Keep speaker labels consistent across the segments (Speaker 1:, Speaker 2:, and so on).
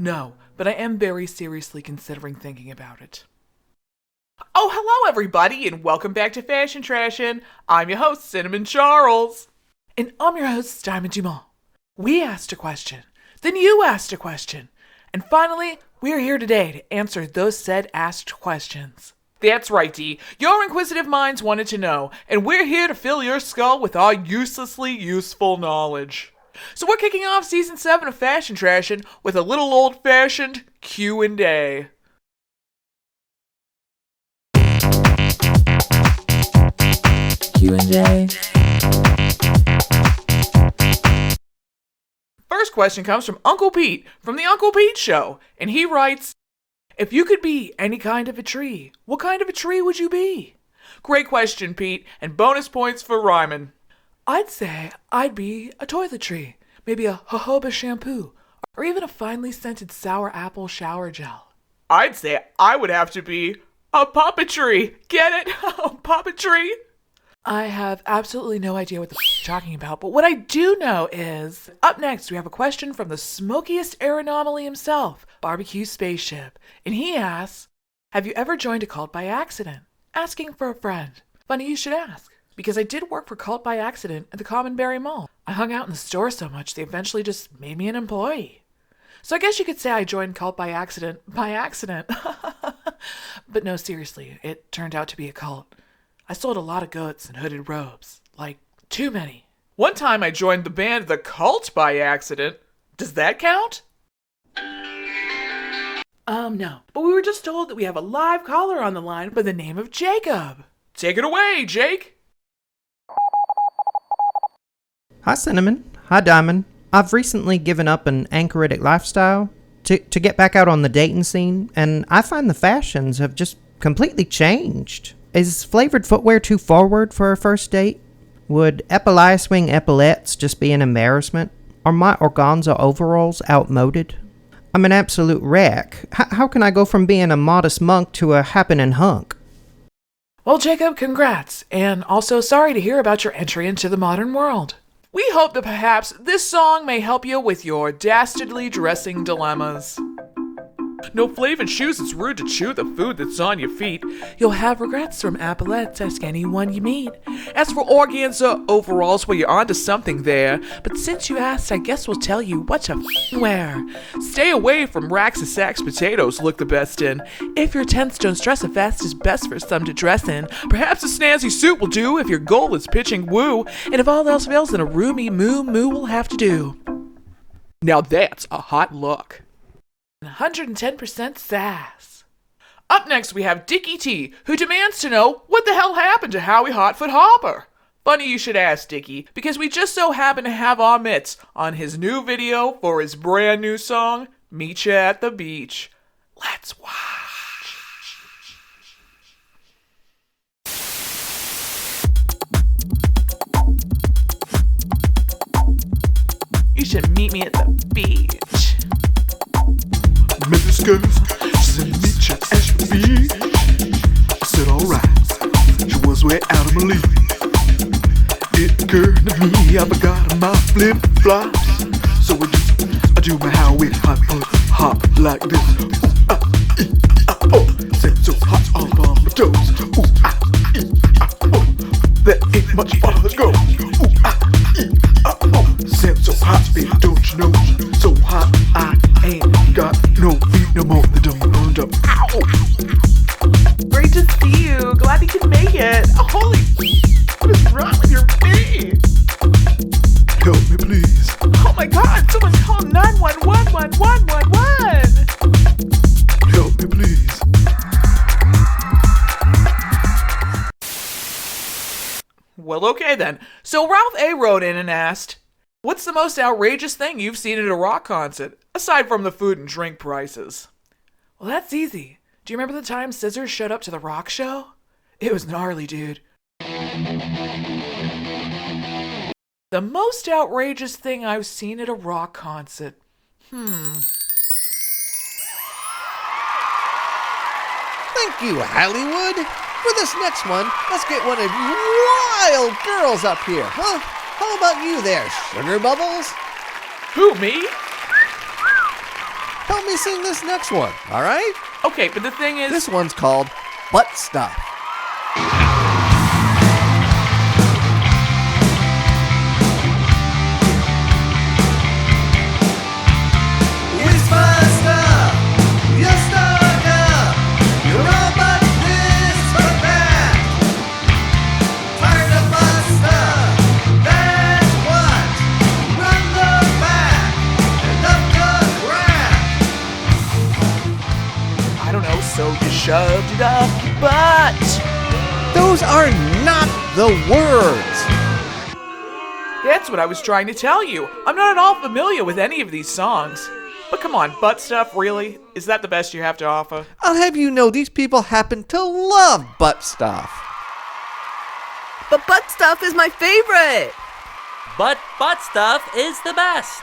Speaker 1: No, but I am very seriously considering thinking about it. Oh, hello everybody, and welcome back to Fashion Trashin. I'm your host, Cinnamon Charles. And I'm your host, Diamond Dumont. We asked a question, then you asked a question, and finally, we're here today to answer those said asked questions. That's right, Dee. Your inquisitive minds wanted to know, and we're here to fill your skull with our uselessly useful knowledge. So we're kicking off Season 7 of Fashion Trashin' with a little old-fashioned Q&A. Q&A. First question comes from Uncle Pete from The Uncle Pete Show, and he writes, if you could be any kind of a tree, what kind of a tree would you be? Great question, Pete, and bonus points for rhyming. I'd say I'd be a toiletry, maybe a jojoba shampoo, or even a finely scented sour apple shower gel. I'd say I would have to be a puppetry. Get it? Puppetry? I have absolutely no idea what the you're talking about, but what I do know is, up next we have a question from the smokiest air anomaly himself, Barbecue Spaceship, and he asks, have you ever joined a cult by accident? Asking for a friend. Funny you should ask, because I did work for Cult by Accident at the Common Berry Mall. I hung out in the store so much they eventually just made me an employee. So I guess you could say I joined Cult by accident. But no, seriously, it turned out to be a cult. I sold a lot of goats and hooded robes. Like, too many. One time I joined the band The Cult by accident. Does that count? No. But we were just told that we have a live caller on the line by the name of Jacob. Take it away, Jake.
Speaker 2: Hi, Cinnamon. Hi, Diamond. I've recently given up an anchoritic lifestyle to get back out on the dating scene, and I find the fashions have just completely changed. Is flavored footwear too forward for a first date? Would epaulet swing epaulettes just be an embarrassment? Are my organza overalls outmoded? I'm an absolute wreck. How can I go from being a modest monk to a happening hunk?
Speaker 1: Well, Jacob, congrats, and also sorry to hear about your entry into the modern world. We hope that perhaps this song may help you with your dastardly dressing dilemmas. No flavin' shoes, it's rude to chew the food that's on your feet. You'll have regrets from epaulettes, ask anyone you meet. As for organza overalls, well, you're onto something there. But since you asked, I guess we'll tell you what to wear. Stay away from racks of sax potatoes, look the best in. If you're tense, don't stress, a vest is best for some to dress in. Perhaps a snazzy suit will do if your goal is pitching woo. And if all else fails, then a roomy moo will have to do. Now that's a hot look. 110% sass. Up next we have Dicky Tee, who demands to know what the hell happened to Howie Hotfoot Hopper. Funny you should ask, Dicky, because we just so happen to have our mitts on his new video for his brand new song, Meet Ya at the Beach. Let's watch. You should meet me at the beach. Met this girl, she said meet ya at the beach. I said alright, she was way out of my league. It occurred to me I forgot my flip-flops, so I do my Howie Hotfoot hop like this. Said so hot all on my toes. There ain't much farther to go. Said so hot, baby, don't you know? So hot, I ain't got no feet no more. They done burned up. Ow! Great to see you. Glad you could make it. Oh, holy! What is wrong with your feet? Help me, please. Oh my God! Someone call 911. Help me, please. Well, okay then. So Ralph A. wrote in and asked, what's the most outrageous thing you've seen at a rock concert, aside from the food and drink prices? Well, that's easy. Do you remember the time Scissors showed up to the rock show? It was gnarly, dude. The most outrageous thing I've seen at a rock concert.
Speaker 3: Thank you, Hollywood. For this next one, let's get one of you wild girls up here, huh? How about you there, Sugar Bubbles?
Speaker 1: Who, me?
Speaker 3: help me sing this next one, all right?
Speaker 1: Okay, but the thing is...
Speaker 3: This one's called Butt Stuff.
Speaker 1: So you shoved it up your butt.
Speaker 3: Those are not the words.
Speaker 1: That's what I was trying to tell you. I'm not at all familiar with any of these songs. But come on, butt stuff, really? Is that the best you have to offer?
Speaker 3: I'll have you know these people happen to love butt stuff.
Speaker 4: But butt stuff is my favorite.
Speaker 5: But butt stuff is the best.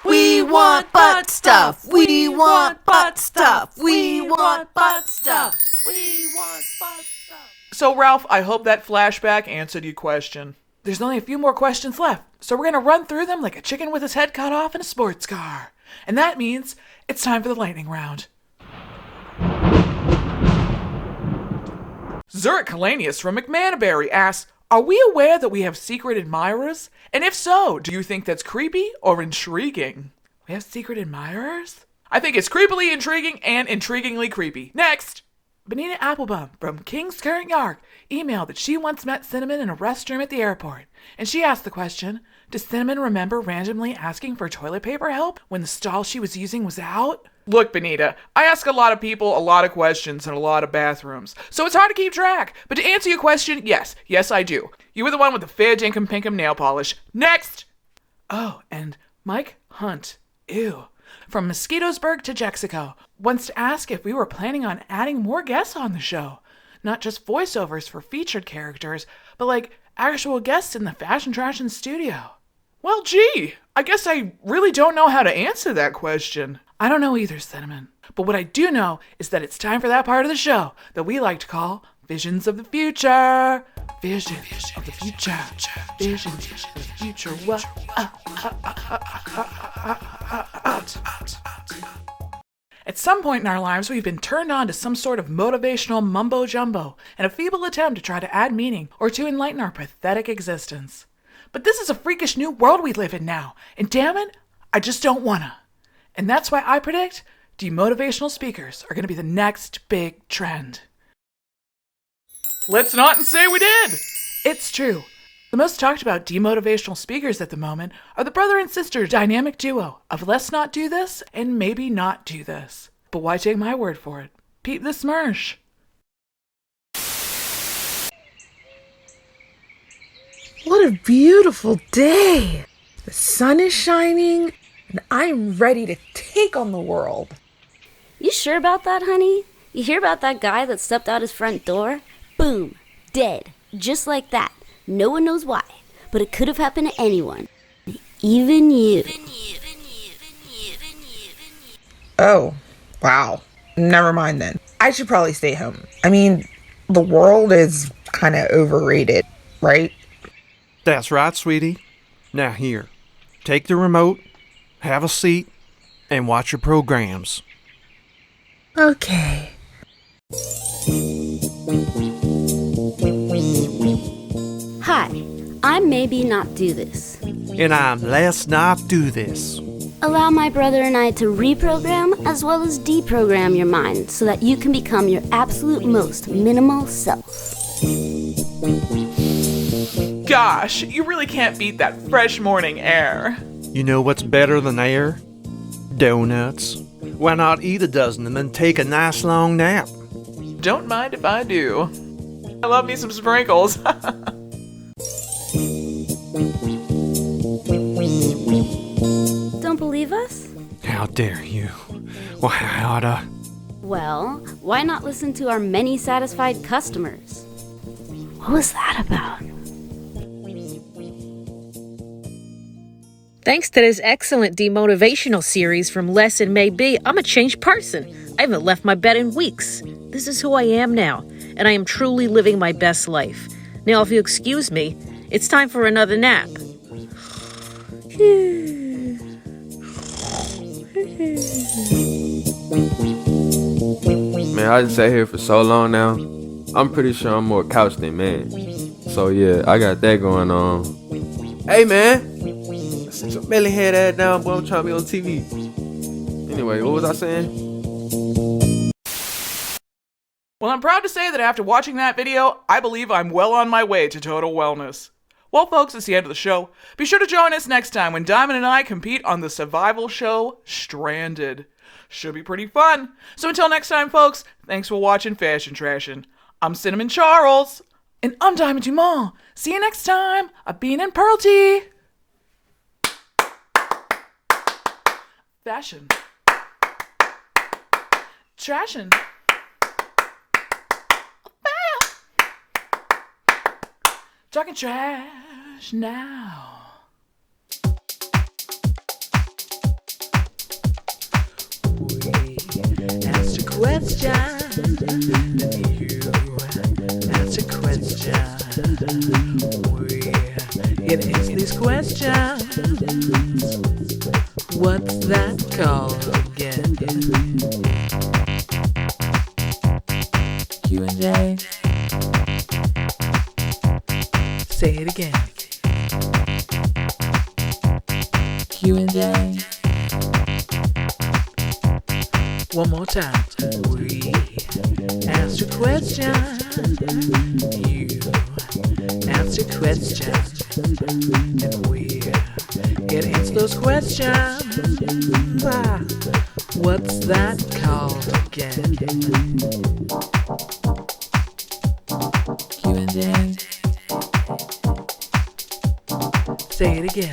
Speaker 4: We want butt stuff. We want butt stuff. We want butt stuff.
Speaker 5: We want butt stuff.
Speaker 1: So, Ralph, I hope that flashback answered your question. There's only a few more questions left, so we're going to run through them like a chicken with his head cut off in a sports car. And that means it's time for the lightning round. Zurich Kalanius from McManaberry asks, are we aware that we have secret admirers? And if so, do you think that's creepy or intriguing? We have secret admirers? I think it's creepily intriguing and intriguingly creepy. Next! Benita Applebaum from King's Current Yard emailed that she once met Cinnamon in a restroom at the airport. And she asked the question, does Cinnamon remember randomly asking for toilet paper help when the stall she was using was out? Look, Benita, I ask a lot of people a lot of questions in a lot of bathrooms, so it's hard to keep track. But to answer your question, yes, I do. You were the one with the fair dinkum pinkum nail polish. Next! Oh, and Mike Hunt, ew, from Mosquitosburg to Jexico, wants to ask if we were planning on adding more guests on the show. Not just voiceovers for featured characters, but like actual guests in the Fashion Trashin studio. Well, gee, I guess I really don't know how to answer that question. I don't know either, Cinnamon. But what I do know is that it's time for that part of the show that we like to call Visions of the Future. Visions of the Future. Visions of the Future. What? At some point in our lives, we've been turned on to some sort of motivational mumbo-jumbo and a feeble attempt to try to add meaning or to enlighten our pathetic existence. But this is a freakish new world we live in now, and damn it, I just don't wanna. And that's why I predict demotivational speakers are going to be the next big trend. Let's not say we did! It's true. The most talked about demotivational speakers at the moment are the brother and sister dynamic duo of let's not do this and maybe not do this. But why take my word for it? Peep the smirsh.
Speaker 6: What a beautiful day! The sun is shining, and I'm ready to take on the world.
Speaker 7: You sure about that, honey? You hear about that guy that stepped out his front door? Boom. Dead. Just like that. No one knows why, but it could have happened to anyone. Even you.
Speaker 6: Oh, wow. Never mind then. I should probably stay home. I mean, the world is kind of overrated, right?
Speaker 8: That's right, sweetie. Now here, take the remote, have a seat, and watch your programs.
Speaker 6: Okay.
Speaker 7: Hi, I'm Maybe Not Do This.
Speaker 8: And I'm Let's Not Do This.
Speaker 7: Allow my brother and I to reprogram as well as deprogram your mind so that you can become your absolute most minimal self.
Speaker 1: Gosh, you really can't beat that fresh morning air.
Speaker 8: You know what's better than air? Donuts. Why not eat a dozen and then take a nice long nap?
Speaker 1: Don't mind if I do. I love me some sprinkles.
Speaker 7: Don't believe us?
Speaker 8: How dare you? Why, I oughta...
Speaker 7: Well, why not listen to our many satisfied customers? What was that about?
Speaker 9: Thanks to this excellent demotivational series from Les and Maybe, I'm a changed person. I haven't left my bed in weeks. This is who I am now, and I am truly living my best life. Now, if you excuse me, it's time for another nap.
Speaker 10: Man, I just sat here for so long now. I'm pretty sure I'm more couch than man. So yeah, I got that going on. Hey man, sit your belly head ass down, boy. I'm trying to be on TV. Anyway, what was I saying?
Speaker 1: Well, I'm proud to say that after watching that video, I believe I'm well on my way to total wellness. Well, folks, it's the end of the show. Be sure to join us next time when Diamond and I compete on the survival show, Stranded. Should be pretty fun. So until next time, folks, thanks for watching Fashion Trashin'. I'm Cinnamon Charles. And I'm Diamond Dumont. See you next time. I'm Bean and Pearl Tea. Fashion. Trashin'. Talking trash now. We asked a question. You asked a question. We get into these questions. What's that called again? Q&A. Say it again. Q&A. One more time. We asked a question. You asked a question. And we get into those questions. What's that called again? Q&A. Say it again.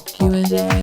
Speaker 1: Q&A.